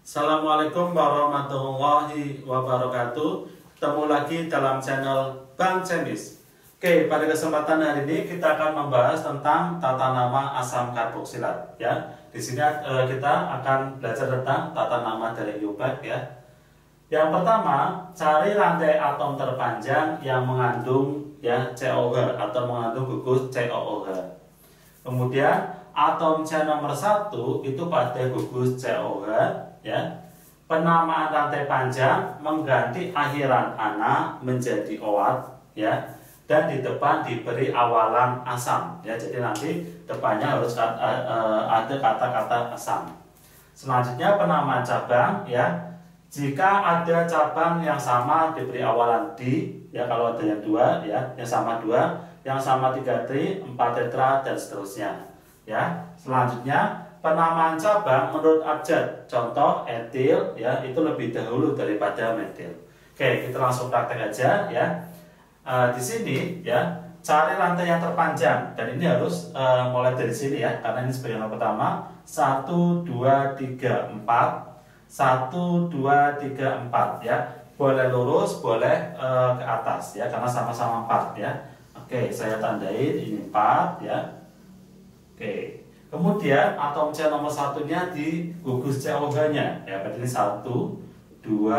Assalamualaikum warahmatullahi wabarakatuh. Ketemu lagi dalam channel Bang Cemis. Oke, pada kesempatan hari ini kita akan membahas tentang tata nama asam karboksilat. Ya, di sini kita akan belajar tentang tata nama dari IUPAC ya. Yang pertama, cari rantai atom terpanjang yang mengandung ya COH atau mengandung gugus COOH. Kemudian atom C nomor 1 itu pada gugus COH ya. Penamaan rantai panjang mengganti akhiran ana menjadi OAT ya. Dan di depan diberi awalan asam ya. Jadi nanti depannya harus ada kata-kata asam. Selanjutnya penamaan cabang ya. Jika ada cabang yang sama diberi awalan di ya, kalau ada yang dua ya, yang sama 2, yang sama 3 tri, 4 tetra dan seterusnya. Ya, selanjutnya penamaan cabang menurut abjad. Contoh etil ya, itu lebih dahulu daripada metil. Oke, kita langsung praktek aja ya. Di sini ya, cari rantai yang terpanjang dan ini harus mulai dari sini ya, karena ini sebagai yang pertama 1 2 3 4 1 2 3 4 ya. Boleh lurus, boleh ke atas ya, karena sama-sama 4 ya. Oke, saya tandain ini 4 ya. Oke, kemudian atom C nomor 1-nya di gugus COH-nya ya, berarti ini 1 2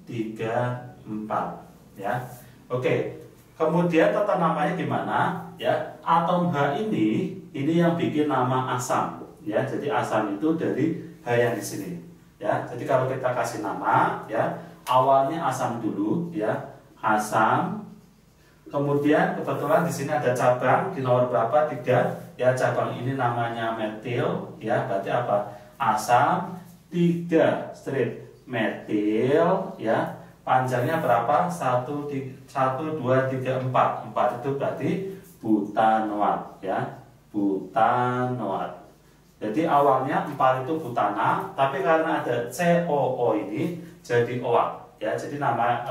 3 4 ya. Oke, kemudian tata namanya gimana ya? Atom H ini yang bikin nama asam ya. Jadi asam itu dari H yang di sini ya. Jadi kalau kita kasih nama ya, awalnya asam dulu ya, asam. Kemudian kebetulan di sini ada cabang di nomor berapa? 3 ya, cabang ini namanya metil ya, berarti apa? Asam 3 strip metil ya. Panjangnya berapa? 1 2 3 4. 4 itu berarti butanoat ya, butanoat. Jadi awalnya 4 itu butana, tapi karena ada COO ini jadi OAT ya. Jadi nama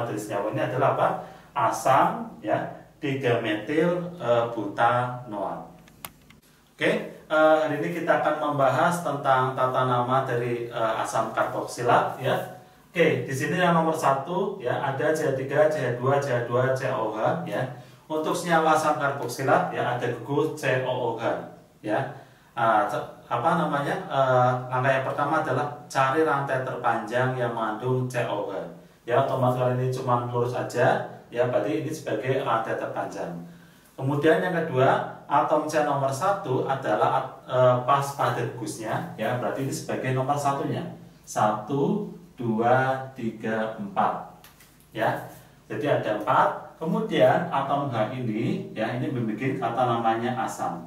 dari senyawa ini adalah apa? Asam ya, 3 metil butanoat. Oke, hari ini kita akan membahas tentang tata nama dari asam karboksilat ya. Oke, di sini yang nomor 1 ya, ada CH3, CH2, CH2, COH ya. Untuk senyawa asam karboksilat ya, ada gugus COOH ya. Apa namanya? Langkah yang pertama adalah cari rantai terpanjang yang mengandung COH ya. Otomatis kali ini cuma lurus aja ya, berarti ini sebagai rantai terpanjang. Kemudian yang kedua, atom C nomor 1 adalah pas pada gugusnya ya, berarti ini sebagai nomor 1-nya. 1 2 3 4 ya. Jadi ada 4. Kemudian atom H ini ya, ini membuat kata namanya asam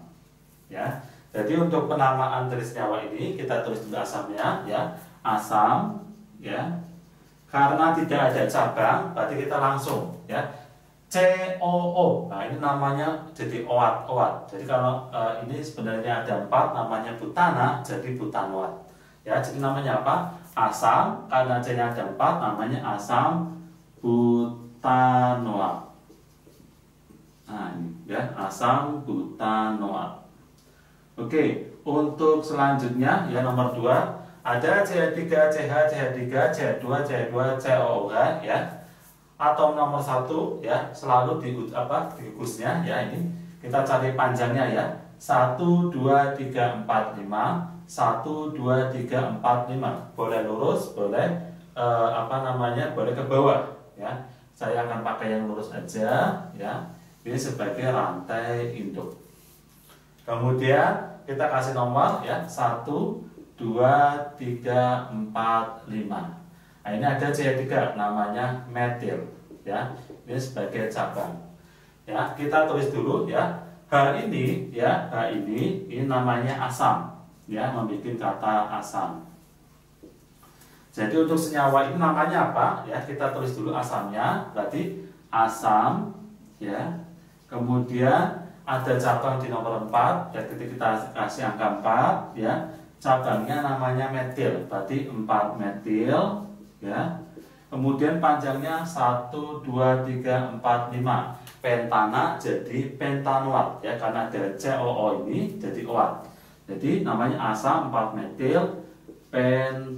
ya. Jadi untuk penamaan dari senyawa ini kita tulis dulu asamnya ya, asam ya. Karena tidak ada cabang, berarti kita langsung ya, COO. Nah ini namanya jadi OAT. Jadi kalau ini sebenarnya ada 4, namanya butana, jadi butanoat ya. Jadi namanya apa? Asam. Karena C-nya ada 4, namanya asam butanoat. Nah ini ya, asam butanoat. Oke, untuk selanjutnya ya nomor 2 ada CH3, CH, CH3, CH2, CH2, COOH ya. Atom nomor 1 ya, selalu di gugusnya ya, ini kita cari panjangnya ya. 1 2 3 4 5, 1 2 3 4 5. Boleh lurus, boleh boleh ke bawah ya. Saya akan pakai yang lurus aja ya. Ini sebagai rantai induk. Kemudian kita kasih nomor ya, 1 2 3 4 5. Nah, ini ada CH3 namanya metil ya. Ini sebagai cabang. Ya, kita tulis dulu ya. H ini ya, H ini namanya asam ya, membuat kata asam. Jadi untuk senyawa ini namanya apa? Ya, kita tulis dulu asamnya, berarti asam ya. Kemudian ada cabang di nomor 4, ya ketika kita kasih angka 4 ya, cabangnya namanya metil, berarti 4 metil ya. Kemudian panjangnya 1 2 3 4 5. Pentana jadi pentanoat ya, karena ada COO ini jadi OAT. Jadi namanya asam 4 metil pentanoat.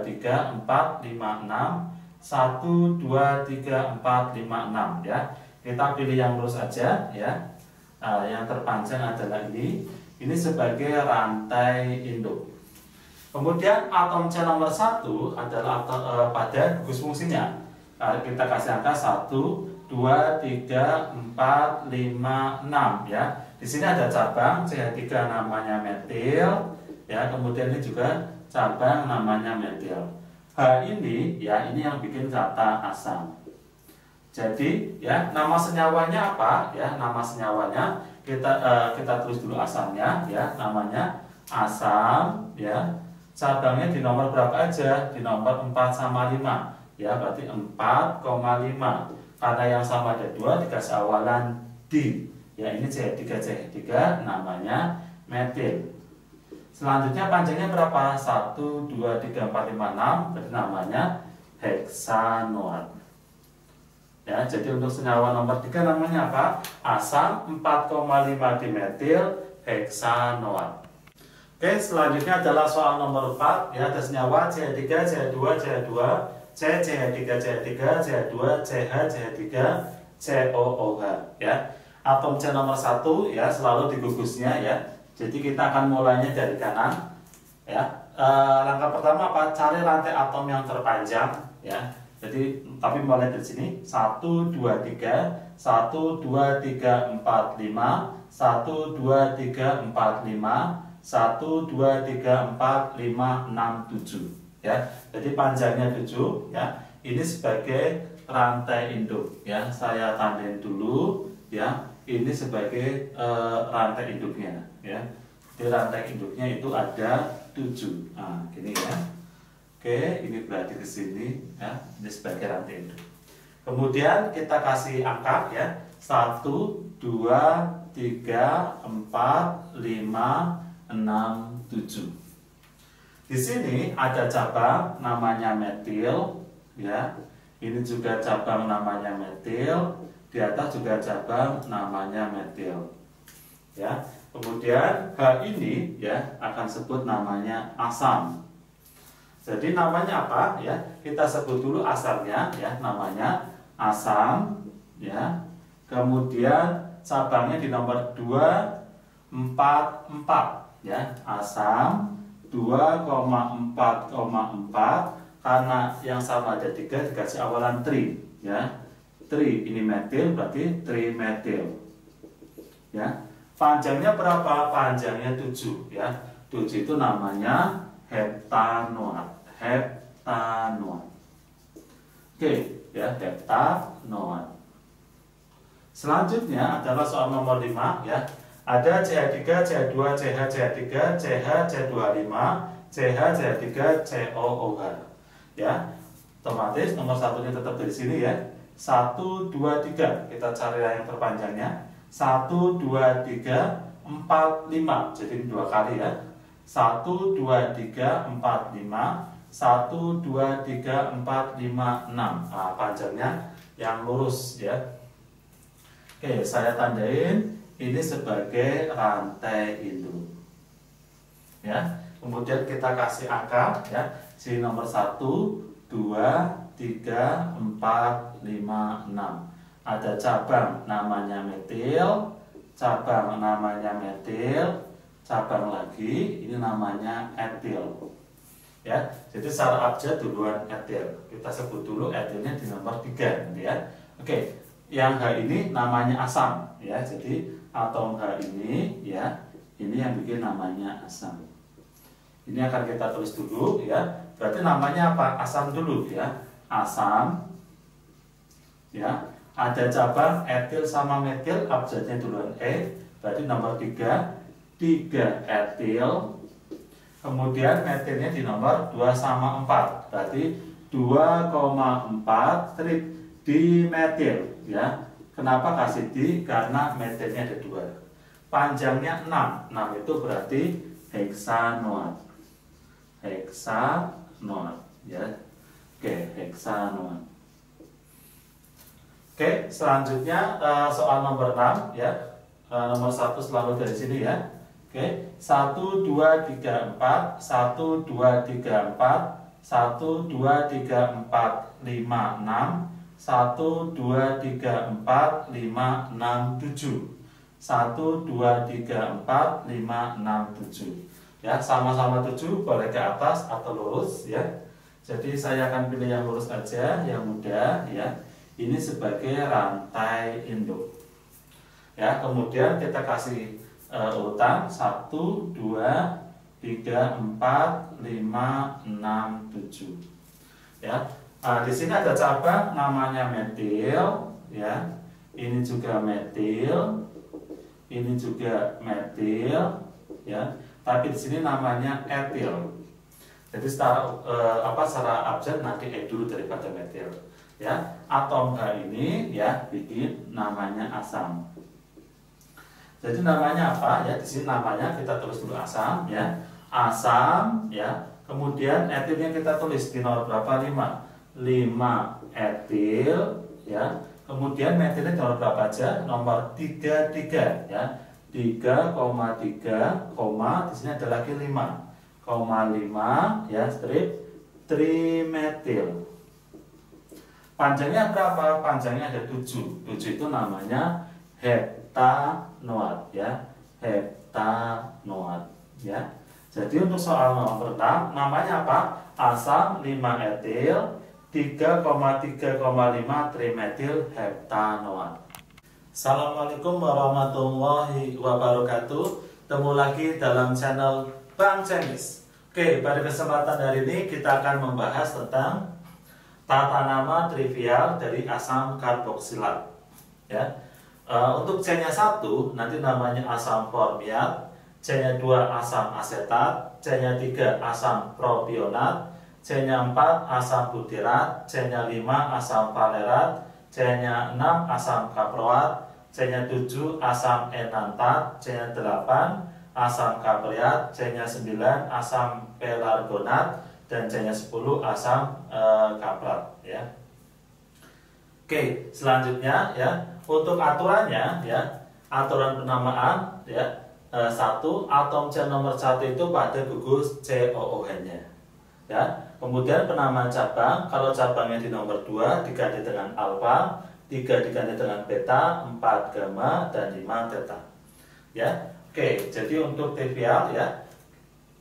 2, 3, 4, 5, 6. 1, 2, 3, 4, 5, 6 ya. Kita pilih yang lurus aja ya. Yang terpanjang adalah ini. Ini sebagai rantai induk. Kemudian atom C nomor 1 adalah pada gugus fungsinya. Kita kasih angka 1, 2, 3, 4, 5, 6 ya. Di sini ada cabang CH3 namanya metil ya. Kemudian ini juga cabang namanya metil. H ini ya, ini yang bikin kata asam. Jadi ya, nama senyawanya apa ya? Nama senyawanya kita tulis dulu asamnya ya, namanya asam ya. Cabangnya di nomor berapa aja? Di nomor 4 sama 5 ya, berarti 4,5. Karena yang sama ada 2 dikasih awalan D ya. Ini CH3 namanya metil. Selanjutnya panjangnya berapa? 1, 2, 3, 4, 5, 6. Berarti namanya heksanoat. Ya, jadi untuk senyawa nomor 3 namanya apa? Asam 4,5 dimetil heksanoat. Oke, selanjutnya adalah soal nomor 4. Ya, ada senyawa CH3, CH2, CH2, C, CH3, CH3, CH2, CH, CH3, COOH. Ya, atom C nomor 1 ya selalu di gugusnya ya. Jadi kita akan mulainya dari kanan ya. Langkah pertama apa? Cari rantai atom yang terpanjang ya. Jadi tapi mulai dari sini 1, 2, 3, 1, 2, 3, 4, 5, 1, 2, 3, 4, 5, 1, 2, 3, 4, 5, 6, 7 ya. Jadi panjangnya 7 ya. Ini sebagai rantai induk ya. Saya tandain dulu ya. Ini sebagai rantai induknya ya. Di rantai induknya itu ada 7. Nah, gini ya. Oke, ini berarti ke sini ya. Ini sebagai rantai induk. Kemudian kita kasih angka ya. 1, 2, 3, 4, 5, 6, 7. Di sini ada cabang namanya metil ya. Ini juga cabang namanya metil. Di atas juga cabang namanya metil ya. Kemudian H ini ya akan sebut namanya asam. Jadi namanya apa ya? Kita sebut dulu asamnya ya, namanya asam ya. Kemudian cabangnya di nomor 2, 4, 4 ya. Asam 2,4,4 karena yang sama ada 3 dikasih awalan tri ya. Tri ini metil berarti trimetil ya. Panjangnya berapa? Panjangnya 7 ya. 7 itu namanya heptanoat. Heptanoat. Oke ya, heptanoat. Selanjutnya adalah soal nomor 5 ya. Ada CH3, CH2, CH, CH3, CH, C25, CH, CH3, COOH ya. Otomatis nomor satunya tetap dari sini ya. 1, 2, 3. Kita cari yang terpanjangnya. 1, 2, 3, 4, 5. Jadi 2 kali ya. 1, 2, 3, 4, 5. 1, 2, 3, 4, 5, 6. Nah, panjangnya yang lurus ya. Oke, saya tandain ini sebagai rantai induk. Ya. Kemudian kita kasih angka ya. Sini nomor 1, 2, 3, 4, 5, 6. Ada cabang namanya metil, cabang namanya metil, cabang lagi ini namanya etil. Ya, jadi secara abjad duluan etil. Kita sebut dulu etilnya di nomor 3 gitu ya. Oke, yang H ini namanya asam ya. Jadi atom H ini ya, ini yang bikin namanya asam. Ini akan kita tulis dulu ya. Berarti namanya apa? Asam dulu ya. Asam ya. Ada cabang etil sama metil, abjadnya duluan E. Berarti nomor 3 etil. Kemudian metilnya di nomor 2 sama 4. Berarti 2,4 trik dimetil ya. Kenapa kasih di? Karena metilnya ada 2. panjangnya 6. 6 itu berarti heksanoat. Heksanoat ya. Oke, heksanoat. Oke, selanjutnya soal nomor 6 ya. Nomor 1 selalu dari sini ya. Oke, 1 2 3 4 1 2 3 4 1 2 3 4 5 6 1 2 3 4 5 6 7 1 2 3 4 5 6 7 ya, sama-sama 7 boleh ke atas atau lurus ya. Jadi saya akan pilih yang lurus aja, yang mudah ya. Ini sebagai rantai induk ya. Kemudian kita kasih urutan 1 2 3 4 5 6 7 ya. Di sini ada cabang namanya metil ya. Ini juga metil, ini juga metil ya. Tapi di sini namanya etil. Jadi secara abjad nanti E dulu daripada metil ya. Atom H ini ya bikin namanya asam. Jadi namanya apa ya? Di sini namanya kita tulis dulu asam ya. Asam ya. Kemudian etilnya kita tulis di nomor berapa? 5 etil ya. Kemudian metilnya nomor berapa aja? Nomor 33 ya. 3,3, di sini ada lagi 5,5 ya, strip trimetil. Panjangnya berapa? Panjangnya ada 7. 7 itu namanya heptanoat ya. Heptanoat ya. Jadi untuk soal nomor 6 namanya apa? Asam 5 etil 3,3,5 trimetil heptanoat. Assalamualaikum warahmatullahi wabarakatuh. Ketemu lagi dalam channel Bang Cemis. Oke, pada kesempatan hari ini kita akan membahas tentang tata nama trivial dari asam karboksilat ya. Untuk C-nya 1 nanti namanya asam formiat, C-nya 2 asam asetat, C-nya 3 asam propionat, C-nya 4 asam butirat, C-nya 5 asam valerat, C-nya 6 asam kaproat, C-nya 7 asam enantat, C-nya 8 asam kapriat, C-nya 9 asam pelargonat, dan C-nya 10 asam kaprat ya. Oke, selanjutnya ya, untuk aturannya ya, aturan penamaan ya, 1 atom C nomor 1 itu pada gugus COOH-nya ya. Kemudian penamaan cabang, kalau cabangnya di nomor 2 diganti dengan alfa, 3 diganti dengan beta, 4 gamma, dan 5 theta ya. Oke, jadi untuk trivial ya,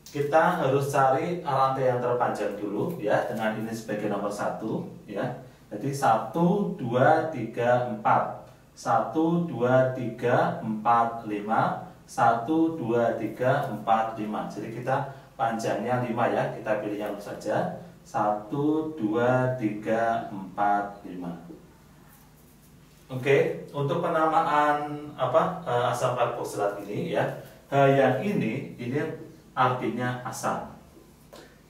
kita harus cari rantai yang terpanjang dulu ya, dengan ini sebagai nomor 1 ya. Jadi 1 2 3 4 1 2 3 4 5 1 2 3 4 5. Jadi kita panjangnya 5 ya, kita pilih yang saja 1 2 3 4 5. Oke, untuk penamaan asam karboksilat ini ya, yang ini artinya asam.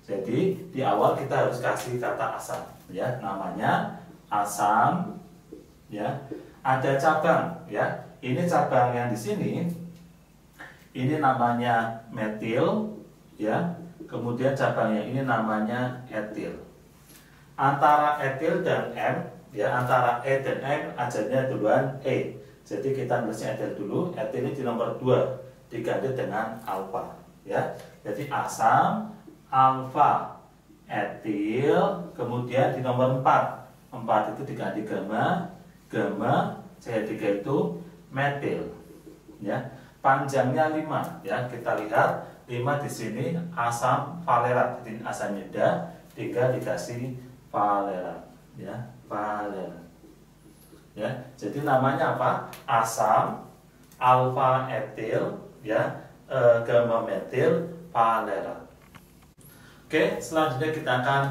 Jadi di awal kita harus kasih kata asam ya, namanya asam ya. Ada cabang ya. Ini cabang yang di sini ini namanya metil ya. Kemudian cabang yang ini namanya etil. Antara etil dan M ya, antara E dan M ajarnya duluan E. Jadi kita nulisnya etil dulu. Etil ini di nomor 2 diganti dengan alfa ya. Jadi asam alfa etil, kemudian di nomor 4 itu diganti gamma, gamma CH3 itu metil ya. Panjangnya 5 ya. Kita lihat 5 di sini asam valerat. Jadi asam muda, 3 dikasih valerat ya. Valerat ya. Jadi namanya apa? Asam alfa etil ya, gamma metil valerat. Oke, selanjutnya kita akan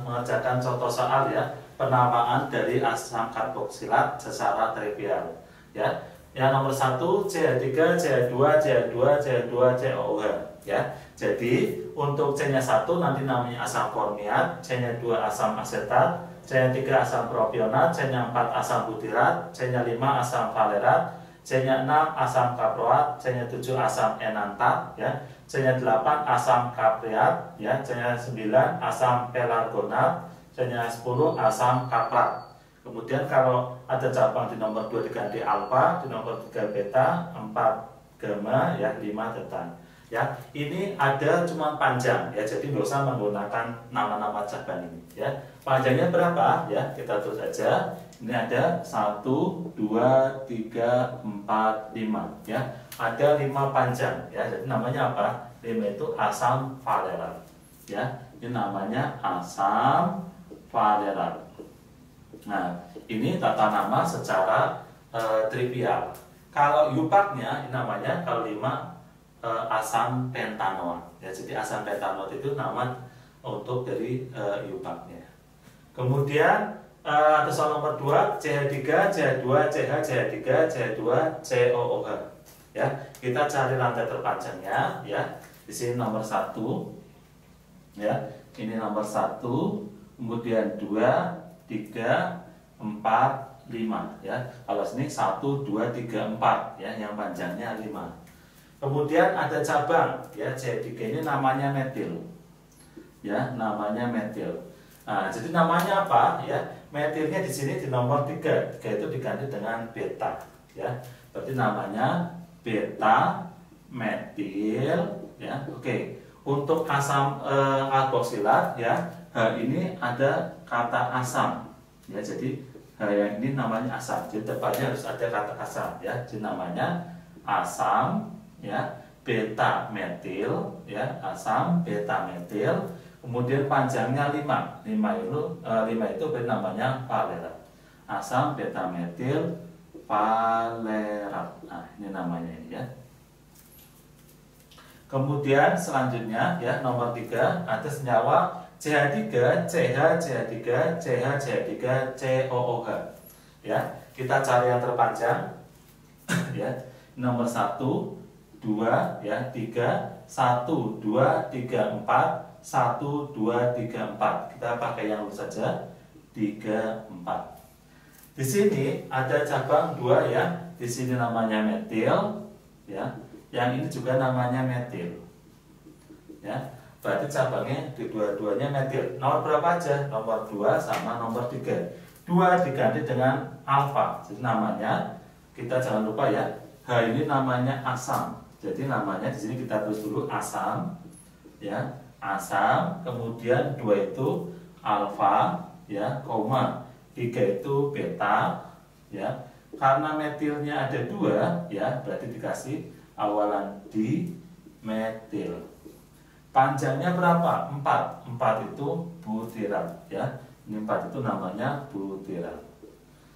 mengerjakan contoh soal ya, penamaan dari asam karboksilat secara trivial ya. Yang nomor 1 CH3, CH2, CH2, CH2, COOH ya. Jadi untuk C-nya 1 nanti namanya asam formiat, C-nya 2 asam asetat, C-nya 3 asam propionat, C-nya 4 asam butirat, C-nya 5 asam valerat, C-nya 6 asam kaproat, C-nya 7 asam enantat, ya. C-nya 8 asam kapriat, ya. C-nya 9 asam pelargonat, C-nya 10 asam kaprat. Kemudian kalau ada cabang di nomor 2 diganti alfa, di nomor 3 beta, 4 gamma, ya, 5 theta. Ya, ini ada cuma panjang, ya, jadi nggak usah menggunakan nama-nama cabang ini, ya. Panjangnya berapa? Ya, kita tulis saja. Ini ada 1, 2, 3, 4, 5, ya. Ada 5 panjang, ya. Jadi namanya apa? 5 itu asam valerat, ya. Ini namanya asam valerat. Nah, ini tata nama secara trivial. Kalau iupaknya namanya kalau 5 asam pentanoat, ya. Jadi asam pentanoat itu nama untuk dari iupaknya. Kemudian ada soal nomor 2, CH3, CH2, CH, CH3, CH2, COOH. Ya, kita cari rantai terpanjangnya, ya. Di sini nomor 1. Ya, ini nomor 1, kemudian 2, 3, 4, 5, ya. Kalau sini 1, 2, 3, 4, ya, yang panjangnya 5. Kemudian ada cabang, ya, C3 ini namanya metil. Ya, namanya metil. Nah, jadi namanya apa, ya? Metilnya di sini di nomor 3. 3 itu diganti dengan beta, ya. Berarti namanya beta metil, ya. Oke. Untuk asam karboksilat, ya, H ini ada kata asam, ya. Jadi H yang ini namanya asam. Jadi depannya harus ada kata asam, ya. Jadi namanya asam, ya, beta metil, ya, asam beta metil. Kemudian panjangnya 5. 5 itu namanya valerat. Asam beta metil valerat. Nah, ini namanya ini, ya. Kemudian selanjutnya, ya, nomor 3 ada senyawa CH3, CH, CH3, CH, CH3, COOH. Ya, kita cari yang terpanjang. Ya, nomor 1, 2, ya, 3, 1, 2, 3, 4, 1, 2, 3, 4. Kita pakai yang lurus saja. 3, 4. Di sini ada cabang 2, ya. Di sini namanya metil, ya. Yang ini juga namanya metil. Ya. Berarti cabangnya di dua-duanya metil. Nomor berapa aja? Nomor 2 sama nomor 3. 2 diganti dengan alfa. Jadi namanya, kita jangan lupa, ya. H ini namanya asam. Jadi namanya di sini kita tulis dulu asam, ya. Asam, kemudian 2 itu alfa, ya, koma 3 itu beta, ya. Karena metilnya ada 2, ya, berarti dikasih awalan di metil. Panjangnya berapa? 4. 4 itu butirat, ya. Ini 4 itu namanya butirat.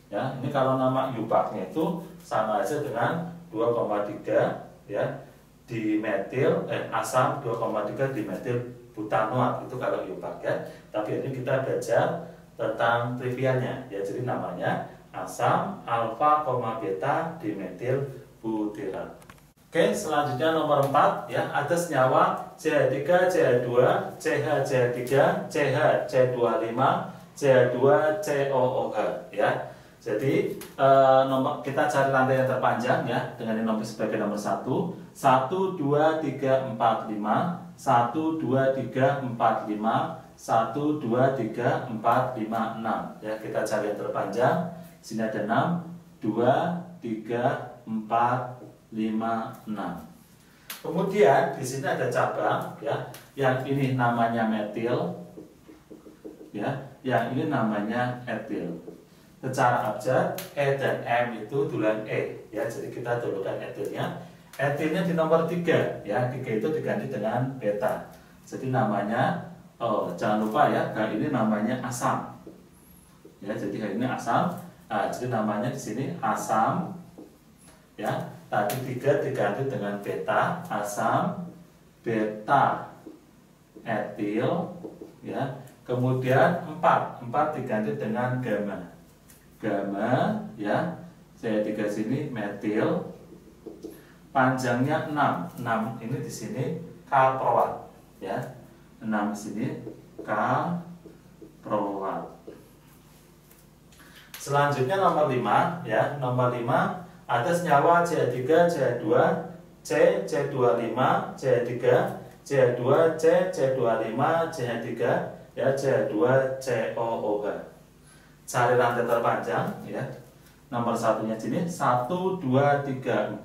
Ya, ini kalau nama iupaknya itu sama aja dengan 2,3, ya, di metil asam 2,3 di metil butanoat, itu kalau iupak, ya. Tapi ini kita belajar tentang trivialnya, ya. Jadi namanya asam alfa, beta di metil butirat. Oke, selanjutnya nomor 4, ya, ada senyawa CH3, CH2, CH, CH3, CH, C25, CH2, COOH, ya. Jadi kita cari rantai yang terpanjang, ya, dengan nomor sebagai nomor 1, 1, 2, 3, 4, 5, 1, 2, 3, 4, 5, 1, 2, 3, 4, 5, 6. Ya, kita cari yang terpanjang. Sini ada 6, 2, 3, 4, 5, 6. Kemudian di sini ada cabang, ya, yang ini namanya metil, ya, yang ini namanya etil. Secara abjad E dan M itu dulan E, ya. Jadi kita dulukan etilnya. Etilnya di nomor 3, ya. 3 itu diganti dengan beta. Jadi namanya, jangan lupa, ya, H ini namanya asam. Ya, jadi H ini asam. Nah, jadi namanya di sini asam, ya. Tadi 3 diganti dengan beta, asam beta etil, ya. Kemudian 4 diganti dengan gamma. Gamma, ya. Saya 3 sini metil. Panjangnya 6. 6 ini di sini kaproat, ya. 6 di sini kaproat. Selanjutnya nomor 5, ya. Nomor 5 Ada senyawa CH3, CH2, C, C25, CH3, CH2, C, C25, CH3, ya CH2, COOH. Cari rantai terpanjang, ya. Nomor satunya sini 1, 2, 3, 4,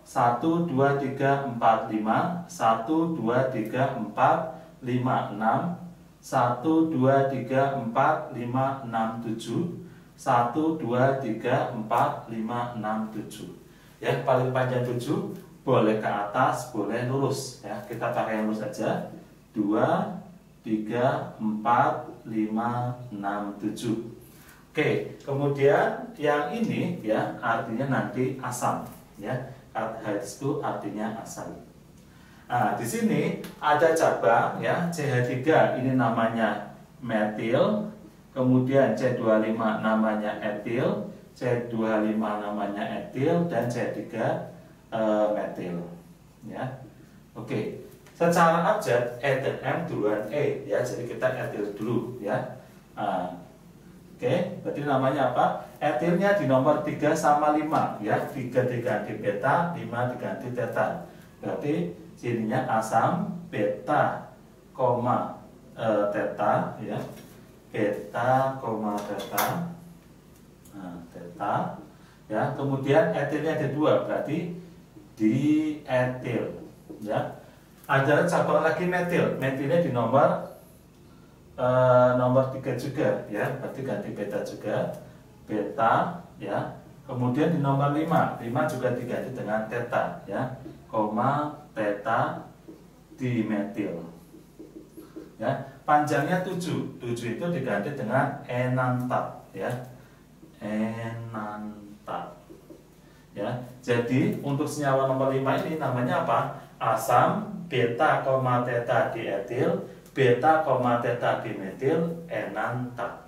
1, 2, 3, 4, 5, 1, 2, 3, 4, 5, 6, 7, 1, 2, 3, 4, 5, 6, 7, 1, 2, 3, 4, 5, 6, 7. Ya, paling panjang 7, boleh ke atas, boleh lurus. Ya, kita pakai yang lurus saja. 2, 3, 4, 5, 6, 7. Oke, kemudian yang ini ya artinya nanti asam. Ya, H itu artinya asam. Nah, di sini ada cabang ya CH3 ini namanya metil, kemudian C25 namanya etil, C25 namanya etil, dan C3 metil. Ya, oke. Secara abjad E dan M duluan E ya, jadi kita etil dulu ya. Oke, berarti namanya apa? Etilnya di nomor 3 sama 5 ya. 3 diganti beta, 5 diganti theta. Berarti sininya asam beta, theta ya. Beta, theta. Nah, theta ya. Kemudian etilnya ada 2, berarti dietil ya. Ada cabang lagi metil. Metilnya di nomor 3 juga ya, berarti ganti beta juga, beta ya. Kemudian di nomor 5 juga diganti dengan theta ya, theta dimetil ya. Panjangnya 7 itu diganti dengan enantat ya, enantat ya. Jadi untuk senyawa nomor 5 ini namanya apa? Asam beta, theta dietil, beta, theta dimetil, enantat.